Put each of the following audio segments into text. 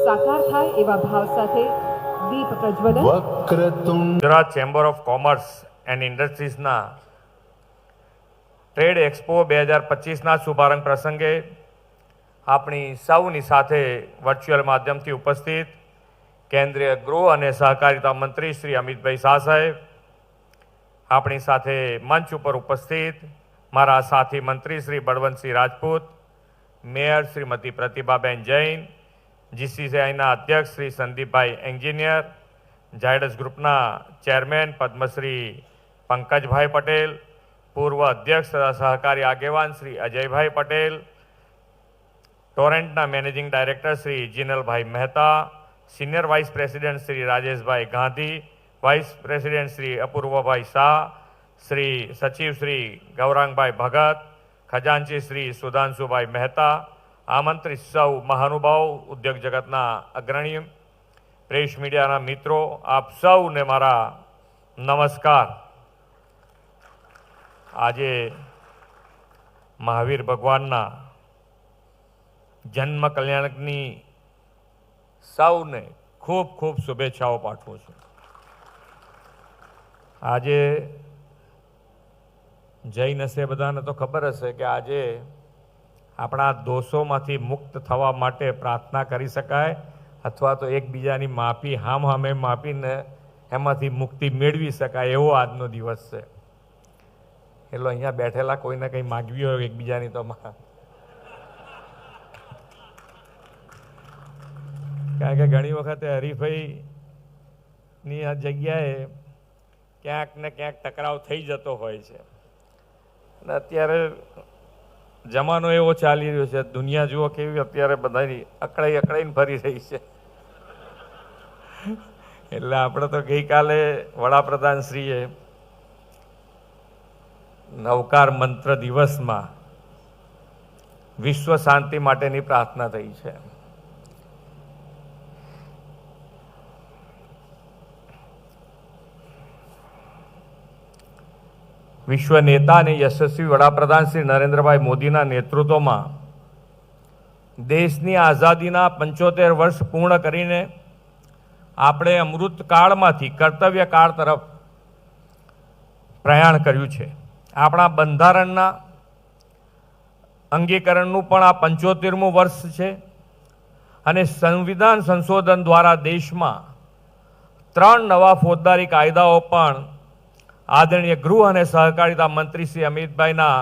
સાકાર થાય એવા ભાવ સાથે દીપ પ્રજ્વલન. Gujarat chamber of commerce and ઇન્ડસ્ટ્રીઝના ટ્રેડ એક્સપો 2025ના શુભારંભ પ્રસંગે આપણી સૌની સાથે વર્ચ્યુઅલ માધ્યમથી ઉપસ્થિત કેન્દ્રીય ગૃહ અને સહકારિતા મંત્રી શ્રી અમિતભાઈ શાહ સાહેબ, આપણી સાથે મંચ ઉપર ઉપસ્થિત મારા સાથી મંત્રી શ્રી બળવંતસિંહ રાજપૂત, મેયર શ્રીમતી પ્રતિભાબેન જૈન, જીસીસીઆઈના અધ્યક્ષ શ્રી સંદીપભાઈ એન્જિનિયર, ઝાયડસ ગ્રુપના ચેરમેન પદ્મશ્રી પંકજભાઈ પટેલ, પૂર્વ અધ્યક્ષ તથા સહકારી આગેવાન શ્રી અજયભાઈ પટેલ, ટોરેન્ટના managing director Shri Jinalbhai Mehta, senior vice president Shri Rajeshbhai Gandhi, vice president Shri Apurvabhai Shah, Shri સચિવ શ્રી ગૌરાંગભાઈ ભગત, ખજાનચી શ્રી સુધાંશુભાઈ મહેતા, આમંત્રિત સૌ મહાનુભાવ, ઉદ્યોગ જગતના અગ્રણી, પ્રેસ મીડિયાના મિત્રો, આપ સૌને મારા નમસ્કાર. આજે મહાવીર ભગવાનના જન્મ કલ્યાણકની સૌને ખૂબ ખૂબ શુભેચ્છાઓ પાઠવું છું. આજે જૈન હશે બધાને તો ખબર હશે કે આજે આપણા દોષોમાંથી મુક્ત થવા માટે પ્રાર્થના કરી શકાય અથવા તો એકબીજાની માફી હામે માપીને એમાંથી મુક્તિ મેળવી શકાય એવો આજનો દિવસ છે. એટલે અહીંયા બેઠેલા કોઈને કંઈ માગવી હોય એકબીજાની તો કારણ કે ઘણી વખતે હરીફાઈની આ જગ્યાએ ક્યાંક ને ક્યાંક ટકરાવ થઈ જતો હોય છે. અને અત્યારે જમાનો એવો ચાલી રહ્યો છે, દુનિયા જુઓ કેવી અત્યારે બધાની અકળાઈને ફરી રહી છે. એટલે આપણે તો ગઈકાલે વડાપ્રધાનશ્રીએ નવકાર મંત્ર દિવસમાં વિશ્વ શાંતિ માટેની પ્રાર્થના થઈ છે. વિશ્વ નેતા અને યશસ્વી વડાપ્રધાન શ્રી નરેન્દ્રભાઈ મોદીના નેતૃત્વમાં દેશની આઝાદીના 75 વર્ષ પૂર્ણ કરીને આપણે અમૃતકાળમાંથી કર્તવ્યકાળ તરફ પ્રયાણ કર્યું છે. આપણા બંધારણના અંગીકરણનું પણ આ 75મું વર્ષ છે અને સંવિધાન સંશોધન દ્વારા દેશમાં 3 નવા ફોજદારી કાયદાઓ પણ આદરણીય ગૃહ અને સહકારિતા મંત્રી શ્રી અમિતભાઈના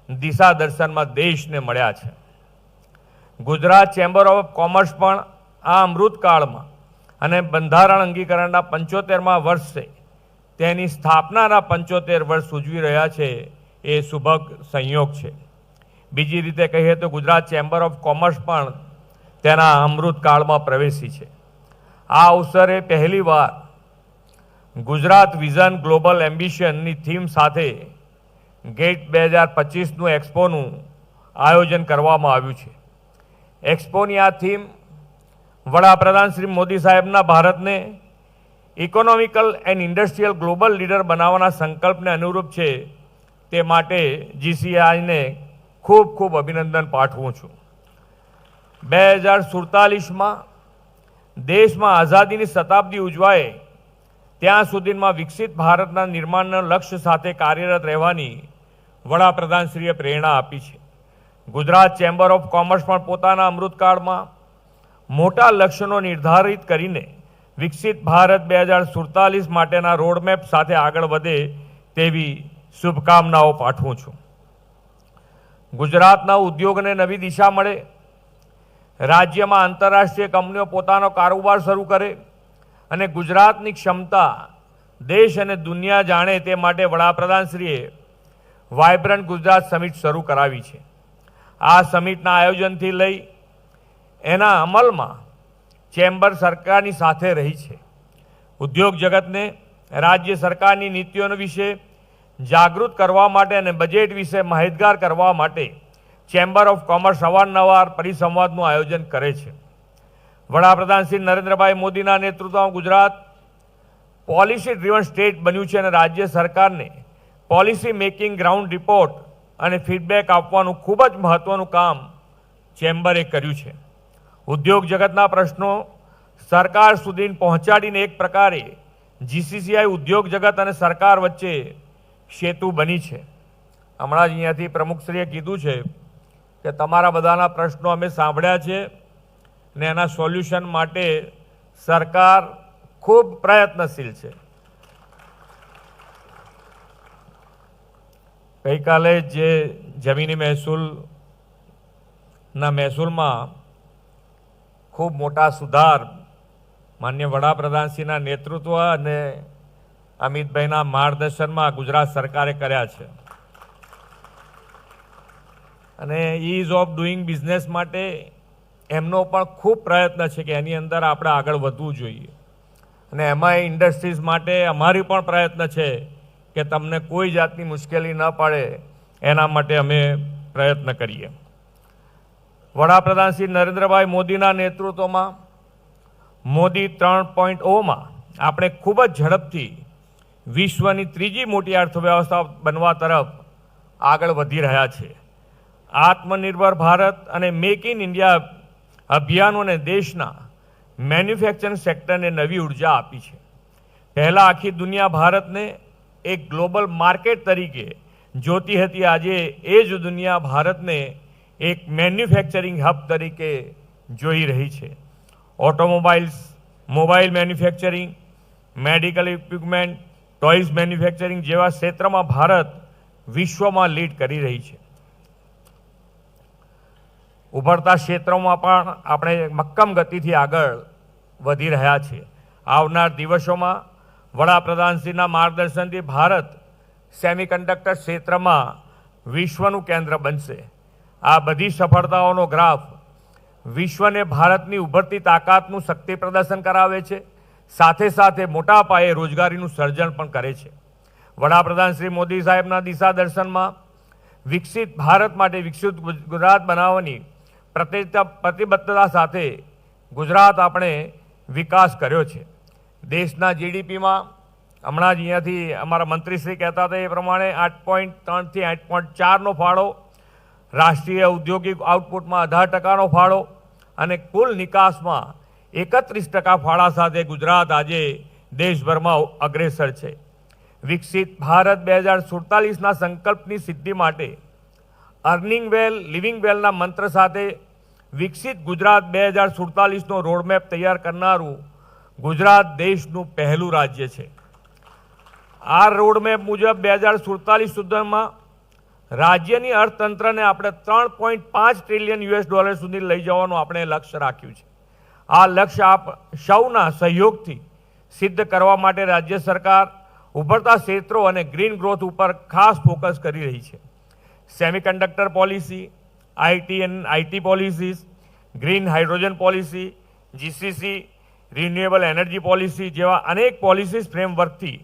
દિશા દર્શનમાં દેશને મળ્યા છે. ગુજરાત ચેમ્બર ઓફ કોમર્સ પણ આ અમૃતકાળમાં અને બંધારણ અંગીકરણના 75મા વર્ષે તેની સ્થાપનાના 75 વર્ષ ઉજવી રહ્યા છે. એ સુભગ સંયોગ છે. બીજી રીતે કહીએ તો ગુજરાત ચેમ્બર ઓફ કોમર્સ પણ તેના અમૃતકાળમાં પ્રવેશી છે. આ અવસરે પહેલીવાર ગુજરાત વિઝન ગ્લોબલ એમ્બિશનની થીમ સાથે ગેટ 2025નું એક્સપોનું આયોજન કરવામાં આવ્યું છે. એક્સપોની આ થીમ વડાપ્રધાન શ્રી મોદી સાહેબના ભારતને economical and industrial global leader બનાવવાના સંકલ્પને અનુરૂપ છે. તે માટે જીસીઆઈને ખૂબ ખૂબ અભિનંદન પાઠવું છું. 2047માં દેશમાં આઝાદીની શતાબ્દી ઉજવાય ત્યાં સુધીમાં વિકસિત ભારતના નિર્માણના લક્ષ્ય સાથે કાર્યરત રહેવાની વડાપ્રધાનશ્રીએ પ્રેરણા આપી છે. ગુજરાત ચેમ્બર ઓફ કોમર્સ પણ પોતાના અમૃતકાળમાં મોટા લક્ષ્યનો નિર્ધારિત કરીને વિકસિત ભારત 2047 માટેના રોડમેપ સાથે આગળ વધે તેવી શુભકામનાઓ પાઠવું છું. ગુજરાતના ઉદ્યોગને નવી દિશા મળે, રાજ્યમાં આંતરરાષ્ટ્રીય કંપનીઓ પોતાનો કારોબાર શરૂ કરે અને ગુજરાતની ક્ષમતા દેશ અને દુનિયા જાણે તે માટે વડાપ્રધાનશ્રીએ વાઇબ્રન્ટ ગુજરાત સમિટ શરૂ કરાવી છે. આ સમિટના આયોજનથી લઈ એના અમલમાં ચેમ્બર સરકારની સાથે રહી છે. ઉદ્યોગ જગતને રાજ્ય સરકારની નીતિઓ વિશે જાગૃત કરવા માટે અને બજેટ વિશે માહિતગાર કરવા માટે ચેમ્બર ઓફ કોમર્સ અવારનવાર પરિસંવાદનું આયોજન કરે છે. વડાપ્રધાન શ્રી નરેન્દ્રભાઈ મોદીના નેતૃત્વમાં ગુજરાત પોલિસી ડ્રીવન સ્ટેટ બન્યું છે અને રાજ્ય સરકારને પોલિસી મેકિંગ ગ્રાઉન્ડ રિપોર્ટ અને ફીડબેક આપવાનું ખૂબ જ મહત્ત્વનું કામ ચેમ્બરે કર્યું છે. ઉદ્યોગ જગતના પ્રશ્નો સરકાર સુધી પહોંચાડીને એક પ્રકારે જીસીસીઆઈ ઉદ્યોગ જગત અને સરકાર વચ્ચે સેતુ બની છે. હમણાં જ અહીંયાથી પ્રમુખશ્રીએ કીધું છે કે તમારા બધાના પ્રશ્નો અમે સાંભળ્યા છે ને એના સોલ્યુશન માટે સરકાર ખૂબ પ્રયત્નશીલ છે. ગઈકાલે જે જમીની મહેસૂલના મહેસૂલમાં ખૂબ મોટા સુધાર માન્ય વડાપ્રધાનશ્રીના નેતૃત્વ અને અમિતભાઈના માર્ગદર્શનમાં ગુજરાત સરકારે કર્યા છે. અને ઇઝ ઓફ ડુઈંગ બિઝનેસ માટે એમનો પણ ખૂબ પ્રયત્ન છે કે એની અંદર આપણે આગળ વધવું જોઈએ. અને એમાં ઇન્ડસ્ટ્રીઝ માટે અમારી પણ પ્રયત્ન છે કે તમને કોઈ જાતની મુશ્કેલી ન પડે એના માટે અમે પ્રયત્ન કરીએ. વડાપ્રધાન શ્રી નરેન્દ્રભાઈ મોદીના નેતૃત્વમાં મોદી 3.0માં આપણે ખૂબ જ ઝડપથી વિશ્વની ત્રીજી મોટી અર્થવ્યવસ્થા બનવા તરફ આગળ વધી રહ્યા છે. આત્મનિર્ભર ભારત અને મેક ઇન ઇન્ડિયા અભિયાનોને દેશના મેન્યુફેક્ચરિંગ સેક્ટરને નવી ઉર્જા આપી છે. પહેલાં આખી દુનિયા ભારતને એક ગ્લોબલ માર્કેટ તરીકે જોતી હતી. આજે એ જ દુનિયા ભારતને એક મેન્યુફેક્ચરિંગ હબ તરીકે જોઈ રહી છે. Automobiles, mobile manufacturing, medical equipment, toys manufacturing જેવા ક્ષેત્રમાં ભારત વિશ્વમાં લીડ કરી રહી છે. ઉભરતા ક્ષેત્રોમાં પણ આપણે મક્કમ ગતિથી આગળ વધી રહ્યા છીએ. આવનાર દિવસોમાં વડાપ્રધાનશ્રીના માર્ગદર્શનથી ભારત સેમિકન્ડક્ટર ક્ષેત્રમાં વિશ્વનું કેન્દ્ર બનશે. આ બધી સફળતાઓનો ગ્રાફ વિશ્વને ભારતની ઉભરતી તાકાતનું શક્તિ પ્રદર્શન કરાવે છે. સાથે સાથે મોટા પાયે રોજગારીનું સર્જન પણ કરે છે. વડાપ્રધાન શ્રી મોદી સાહેબના દિશા દર્શનમાં વિકસિત ભારત માટે વિકસિત ગુજરાત બનાવવાની પ્રતિબદ્ધતા સાથે ગુજરાત આપણે વિકાસ કર્યો છે. દેશના જીડીપીમાં હમણાં જ અહીંયાથી અમારા મંત્રીશ્રી કહેતા હતા એ પ્રમાણે 8.3થી 8.4નો ફાળો, રાષ્ટ્રીય ઔદ્યોગિક આઉટપુટમાં 18%નો ફાળો અને કુલ નિકાસમાં 31% ફાળા સાથે ગુજરાત આજે દેશભરમાં અગ્રેસર છે. વિકસિત ભારત 2047ના સંકલ્પની સિદ્ધિ માટે અર્નિંગ વેલ, લિવિંગ વેલના મંત્ર સાથે વિકસિત ગુજરાત 2047નો રોડમેપ તૈયાર કરનારું ગુજરાત દેશનું પહેલું રાજ્ય છે. આ રોડમેપ મુજબ 2047 સુધીમાં રાજ્યની અર્થતંત્રને આપણે $3.5 ટ્રિલિયન સુધી લઈ જવાનું આપણે લક્ષ્ય રાખ્યું છે. આ લક્ષ્ય આપ સૌના સહયોગથી સિદ્ધ કરવા માટે રાજ્ય સરકાર ઉભરતા ક્ષેત્રો અને ગ્રીન ગ્રોથ ઉપર ખાસ ફોકસ કરી રહી છે. Semiconductor policy, IT policies, green hydrogen policy, GCC, renewable energy policy જેવા અનેક પોલિસીઝ ફ્રેમવર્કથી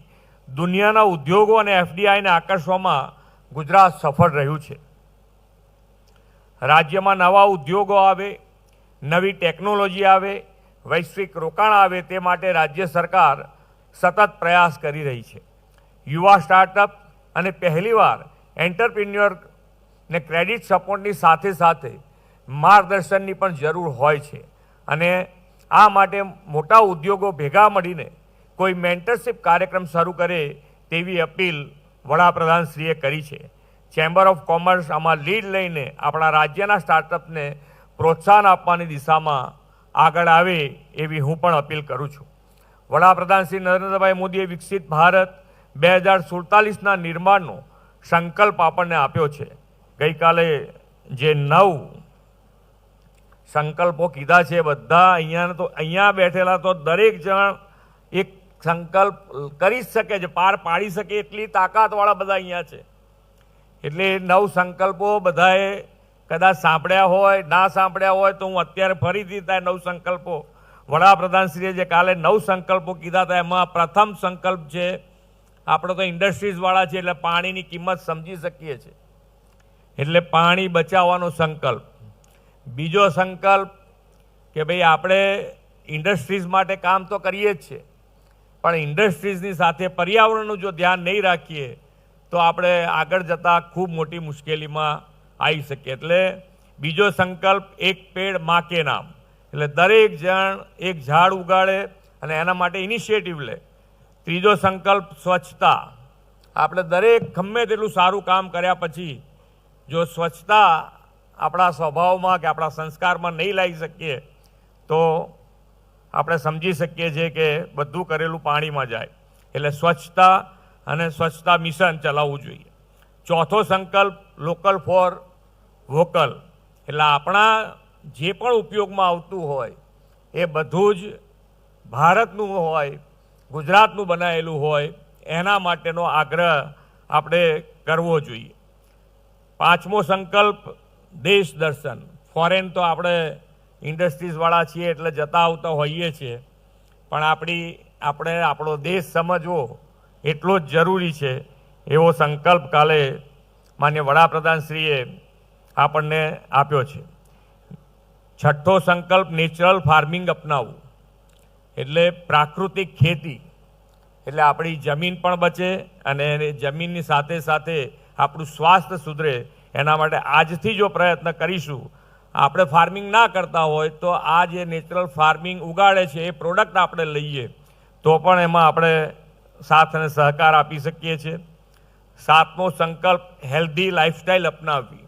દુનિયાના ઉદ્યોગો અને એફડીઆઈને આકર્ષવામાં ગુજરાત સફળ રહ્યું છે. રાજ્યમાં નવા ઉદ્યોગો આવે, નવી ટેકનોલોજી આવે, વૈશ્વિક રોકાણ આવે તે માટે રાજ્ય સરકાર સતત પ્રયાસ કરી રહી છે. યુવા સ્ટાર્ટઅપ અને પહેલીવાર એન્ટરપ્રિન્યોરને ક્રેડિટ સપોર્ટની સાથે સાથે માર્ગદર્શનની પણ જરૂર હોય છે. અને આ માટે મોટા ઉદ્યોગો ભેગા મળીને કોઈ મેન્ટરશિપ કાર્યક્રમ શરૂ કરે તેવી અપીલ વડાપ્રધાનશ્રીએ કરી છે. ચેમ્બર ઓફ કોમર્સ આમાં લીડ લઈને આપણા રાજ્યના સ્ટાર્ટઅપને પ્રોત્સાહન આપવાની દિશામાં આગળ આવે એવી હું પણ અપીલ કરું છું. વડાપ્રધાન શ્રી નરેન્દ્રભાઈ મોદીએ વિકસિત ભારત 2047ના નિર્માણનો સંકલ્પ આપણને આપ્યો છે. ગઈકાલે જે 9 સંકલ્પો કીધા છે બધા અહીંયા બેઠેલા તો દરેક જણ એક સંકલ્પ કરી શકે છે, પાર પાડી શકે એટલી તાકાતવાળા બધા અહીંયા છે. એટલે 9 સંકલ્પો બધાએ કદાચ સાંભળ્યા હોય, ના સાંભળ્યા હોય તો હું અત્યારે ફરીથી ત્યાં 9 સંકલ્પો વડાપ્રધાનશ્રીએ જે કાલે 9 સંકલ્પો કીધા હતા એમાં પ્રથમ સંકલ્પ છે, આપણે તો ઇન્ડસ્ટ્રીઝવાળા છે એટલે પાણીની કિંમત સમજી શકીએ છીએ, એટલે પાણી બચાવવાનો સંકલ્પ. બીજો સંકલ્પ કે ભાઈ આપણે ઇન્ડસ્ટ્રીઝ માટે કામ તો કરીએ જ છીએ, પણ ઇન્ડસ્ટ્રીઝની સાથે પર્યાવરણનું જો ધ્યાન નહીં રાખીએ તો આપણે આગળ જતાં ખૂબ મોટી મુશ્કેલીમાં આવી શકીએ. એટલે બીજો સંકલ્પ એક પેડ માં કે નામ, એટલે દરેક જણ એક ઝાડ ઉગાડે અને એના માટે ઇનિશિયેટિવ લે. ત્રીજો સંકલ્પ સ્વચ્છતા. આપણે દરેક ગમે તેટલું સારું કામ કર્યા પછી જો સ્વચ્છતા આપણા સ્વભાવમાં કે આપણા સંસ્કારમાં નહીં લાવી શકીએ તો આપણે સમજી શકીએ છીએ કે બધું કરેલું પાણીમાં જાય. એટલે સ્વચ્છતા અને સ્વચ્છતા મિશન ચલાવવું જોઈએ. ચોથો સંકલ્પ લોકલ ફોર વોકલ. એટલે આપણા જે પણ ઉપયોગમાં આવતું હોય એ બધું જ ભારતનું હોય, ગુજરાતનું બનાવેલું હોય, એના માટેનો આગ્રહ આપણે કરવો જોઈએ. પાંચમો સંકલ્પ દેશ દર્શન. ફોરેન તો આપણે ઇન્ડસ્ટ્રીઝવાળા છીએ એટલે જતા આવતા હોઈએ છીએ, પણ આપણે આપણો દેશ સમજવો એટલો જ જરૂરી છે એવો સંકલ્પ કાલે માન્ય વડાપ્રધાનશ્રીએ આપણને આપ્યો છે. છઠ્ઠો સંકલ્પ નેચરલ ફાર્મિંગ અપનાવવું. એટલે પ્રાકૃતિક ખેતી. એટલે આપણી જમીન પણ બચે અને જમીનની સાથે સાથે આપણું સ્વાસ્થ્ય સુધરે. એના માટે આજથી જો પ્રયત્ન કરીશું, આપણે ફાર્મિંગ ના કરતા હોય તો આ જે નેચરલ ફાર્મિંગ ઉગાડે છે એ પ્રોડક્ટ આપણે લઈએ તો પણ એમાં આપણે સાથ અને સહકાર આપી શકીએ છીએ. સાતમો સંકલ્પ હેલ્ધી લાઈફસ્ટાઈલ અપનાવવી.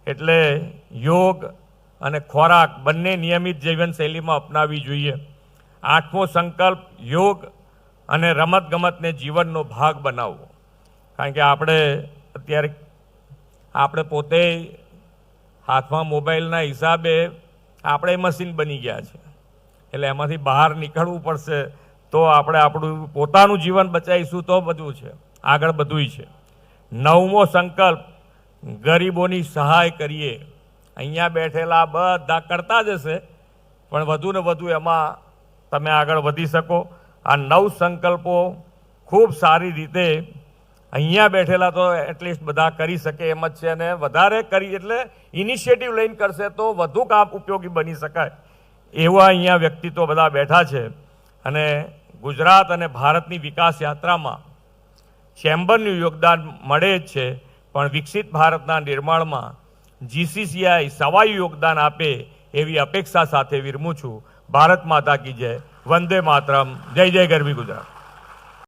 એટલે યોગ અને ખોરાક બંને નિયમિત જીવનશૈલીમાં અપનાવવી જોઈએ. આઠમો સંકલ્પ યોગ અને રમતગમતને જીવનનો ભાગ બનાવવો. કારણ કે આપણે પોતે હાથમાં મોબાઈલના હિસાબે આપણે મશીન બની ગયા છે. એટલે એમાંથી બહાર નીકળવું પડશે તો આપણે આપણું પોતાનું જીવન બચાવીશું તો બધું છે, આગળ બધુંય છે. નવમો સંકલ્પ ગરીબોની સહાય કરીએ. અહીંયા બેઠેલા બધા કરતા જ હશે, પણ વધુ ને વધુ એમાં તમે આગળ વધી શકો. આ 9 સંકલ્પો ખૂબ સારી રીતે અહીંયા બેઠેલા તો એટલીસ્ટ બધા કરી શકે એમ જ છે, અને વધારે કરી એટલે ઇનિશિયેટિવ લઈને કરશે તો વધુ કામ ઉપયોગી બની શકાય એવા અહીંયા વ્યક્તિત્વ બધા બેઠા છે. અને ગુજરાત અને ભારતની વિકાસ યાત્રામાં ચેમ્બરનું યોગદાન મળે જ છે, પણ વિકસિત ભારતના નિર્માણમાં જીસીસીઆઈ સવાયું યોગદાન આપે એવી અપેક્ષા સાથે વિરમું છું. ભારત માતા કી જય. વંદે માતરમ. જય જય ગરવી ગુજરાત.